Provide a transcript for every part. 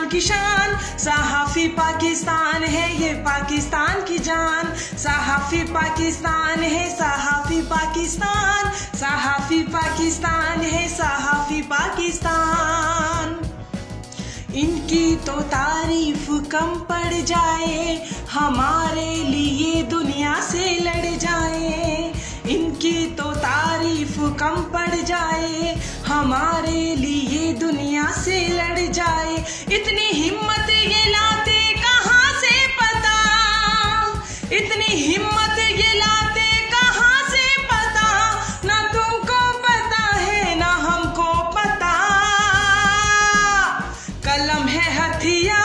पाकिस्तान की शान, सहाफ़ी पाकिस्तान है ये पाकिस्तान की जान। सहाफ़ी पाकिस्तान है सहाफ़ी पाकिस्तान, सहाफ़ी पाकिस्तान है सहाफ़ी पाकिस्तान। इनकी तो तारीफ कम पड़ जाए, हमारे लिए दुनिया से लड़ जाए। इनकी तो तारीफ कम पड़ जाए, हमारे लिए दुनिया से लड़ जाए। इतनी हिम्मत ये लाते कहाँ से पता, इतनी हिम्मत ये लाते कहाँ से पता, ना तुमको पता है ना हमको पता। कलम है हथियार,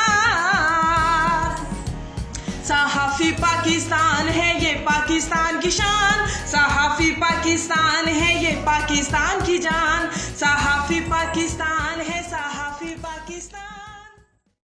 सहाफ़ी पाकिस्तान है ये पाकिस्तान की शान। सहाफ़ी पाकिस्तान है ये पाकिस्तान की जान। सहाफ़ी पाकिस्तान है